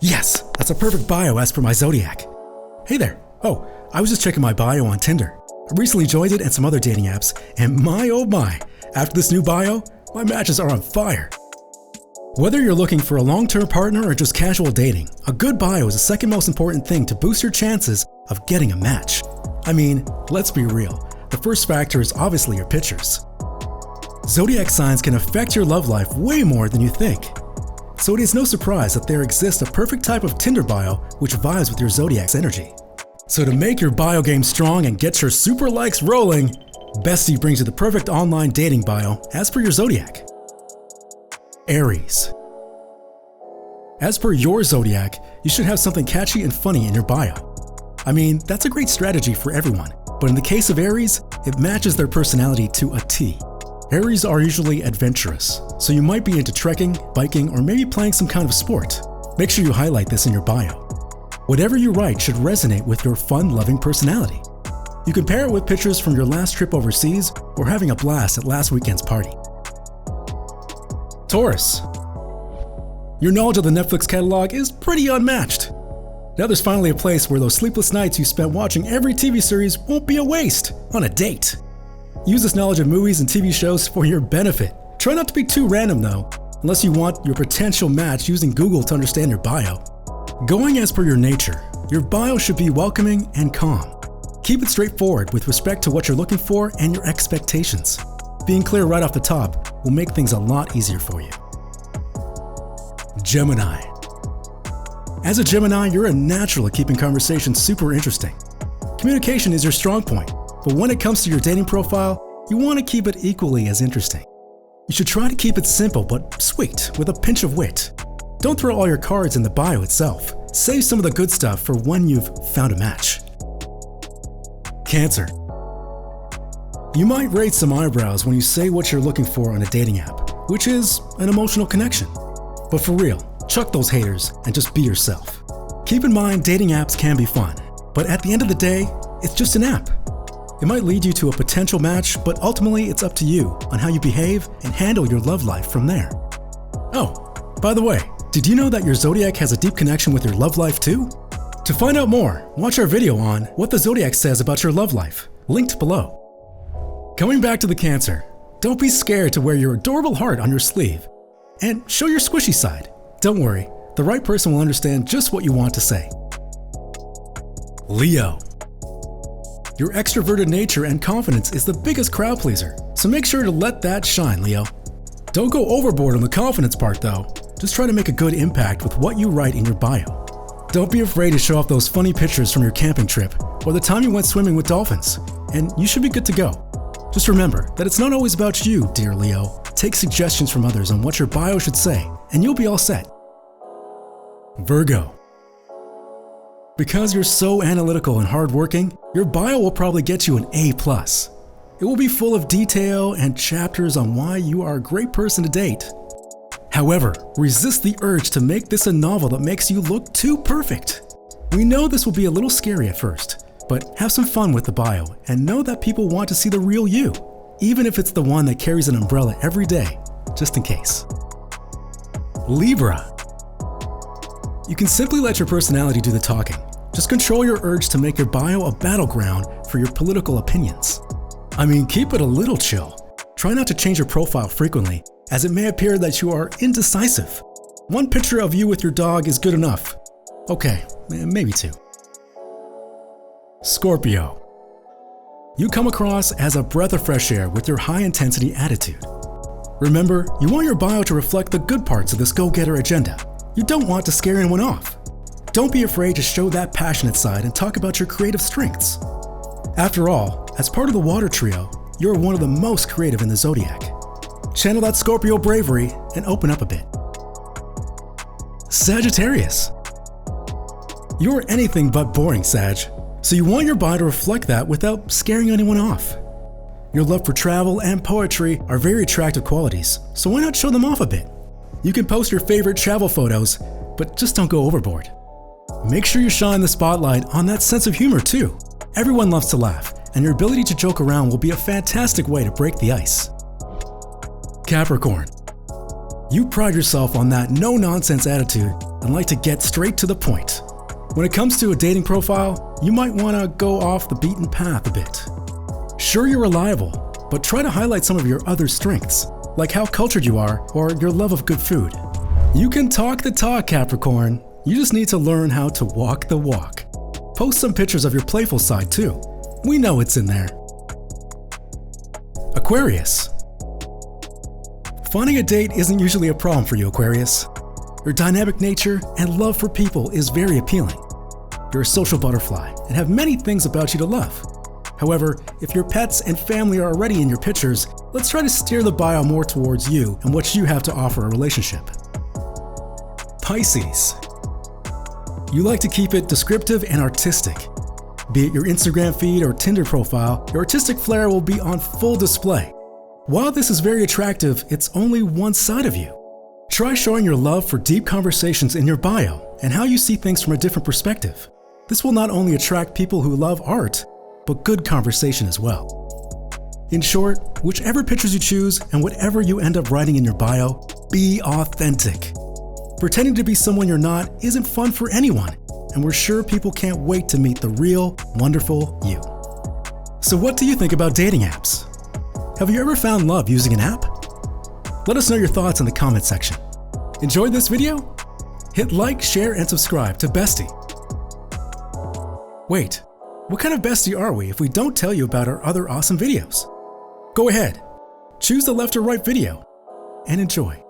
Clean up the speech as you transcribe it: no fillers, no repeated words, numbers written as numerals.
Yes, that's a perfect bio as per my Zodiac. Hey there. Oh, I was just checking my bio on Tinder. I recently joined it and some other dating apps, and my oh my, after this new bio, my matches are on fire. Whether you're looking for a long-term partner or just casual dating, a good bio is the second most important thing to boost your chances of getting a match. I mean, let's be real, the first factor is obviously your pictures. Zodiac signs can affect your love life way more than you think. So it is no surprise that there exists a perfect type of Tinder bio which vibes with your Zodiac's energy. So to make your bio game strong and get your super likes rolling, Bestie brings you the perfect online dating bio as per your Zodiac. Aries. As per your Zodiac, you should have something catchy and funny in your bio. I mean, that's a great strategy for everyone, but in the case of Aries, it matches their personality to a T. Aries are usually adventurous, so you might be into trekking, biking, or maybe playing some kind of sport. Make sure you highlight this in your bio. Whatever you write should resonate with your fun-loving personality. You can pair it with pictures from your last trip overseas or having a blast at last weekend's party. Taurus. Your knowledge of the Netflix catalog is pretty unmatched. Now there's finally a place where those sleepless nights you spent watching every TV series won't be a waste on a date. Use this knowledge of movies and TV shows for your benefit. Try not to be too random though, unless you want your potential match using Google to understand your bio. Going as per your nature, your bio should be welcoming and calm. Keep it straightforward with respect to what you're looking for and your expectations. Being clear right off the top will make things a lot easier for you. Gemini. As a Gemini, you're a natural at keeping conversations super interesting. Communication is your strong point, but when it comes to your dating profile, you want to keep it equally as interesting. You should try to keep it simple but sweet with a pinch of wit. Don't throw all your cards in the bio itself. Save some of the good stuff for when you've found a match. Cancer. You might raise some eyebrows when you say what you're looking for on a dating app, which is an emotional connection. But for real, chuck those haters and just be yourself. Keep in mind, dating apps can be fun, but at the end of the day, it's just an app. It might lead you to a potential match, but ultimately it's up to you on how you behave and handle your love life from there. Oh, by the way, did you know that your Zodiac has a deep connection with your love life too? To find out more, watch our video on what the Zodiac says about your love life, linked below. Coming back to the Cancer, don't be scared to wear your adorable heart on your sleeve. And show your squishy side. Don't worry, the right person will understand just what you want to say. Leo. Your extroverted nature and confidence is the biggest crowd pleaser, so make sure to let that shine, Leo. Don't go overboard on the confidence part though. Just try to make a good impact with what you write in your bio. Don't be afraid to show off those funny pictures from your camping trip or the time you went swimming with dolphins, and you should be good to go. Just remember that it's not always about you, dear Leo. Take suggestions from others on what your bio should say, and you'll be all set. Virgo. Because you're so analytical and hardworking, your bio will probably get you an A+. It will be full of detail and chapters on why you are a great person to date. However, resist the urge to make this a novel that makes you look too perfect. We know this will be a little scary at first, but have some fun with the bio and know that people want to see the real you, even if it's the one that carries an umbrella every day, just in case. Libra. You can simply let your personality do the talking. Just control your urge to make your bio a battleground for your political opinions. I mean, keep it a little chill. Try not to change your profile frequently, as it may appear that you are indecisive. One picture of you with your dog is good enough. Okay, maybe two. Scorpio. You come across as a breath of fresh air with your high-intensity attitude. Remember, you want your bio to reflect the good parts of this go-getter agenda. You don't want to scare anyone off. Don't be afraid to show that passionate side and talk about your creative strengths. After all, as part of the water trio, you're one of the most creative in the Zodiac. Channel that Scorpio bravery and open up a bit. Sagittarius. You're anything but boring, Sag, so you want your bio to reflect that without scaring anyone off. Your love for travel and poetry are very attractive qualities, so why not show them off a bit? You can post your favorite travel photos, but just don't go overboard. Make sure you shine the spotlight on that sense of humor too. Everyone loves to laugh, and your ability to joke around will be a fantastic way to break the ice. Capricorn. You pride yourself on that no-nonsense attitude and like to get straight to the point. When it comes to a dating profile, you might want to go off the beaten path a bit. Sure, you're reliable, but try to highlight some of your other strengths, like how cultured you are or your love of good food. You can talk the talk, Capricorn. You just need to learn how to walk the walk. Post some pictures of your playful side too. We know it's in there. Aquarius. Finding a date isn't usually a problem for you, Aquarius. Your dynamic nature and love for people is very appealing. You're a social butterfly and have many things about you to love. However, if your pets and family are already in your pictures, let's try to steer the bio more towards you and what you have to offer a relationship. Pisces. You like to keep it descriptive and artistic. Be it your Instagram feed or Tinder profile, your artistic flair will be on full display. While this is very attractive, it's only one side of you. Try showing your love for deep conversations in your bio and how you see things from a different perspective. This will not only attract people who love art, but good conversation as well. In short, whichever pictures you choose and whatever you end up writing in your bio, be authentic. Pretending to be someone you're not isn't fun for anyone, and we're sure people can't wait to meet the real, wonderful you. So what do you think about dating apps? Have you ever found love using an app? Let us know your thoughts in the comment section. Enjoyed this video? Hit like, share, and subscribe to Bestie. Wait, what kind of bestie are we if we don't tell you about our other awesome videos? Go ahead, choose the left or right video, and enjoy.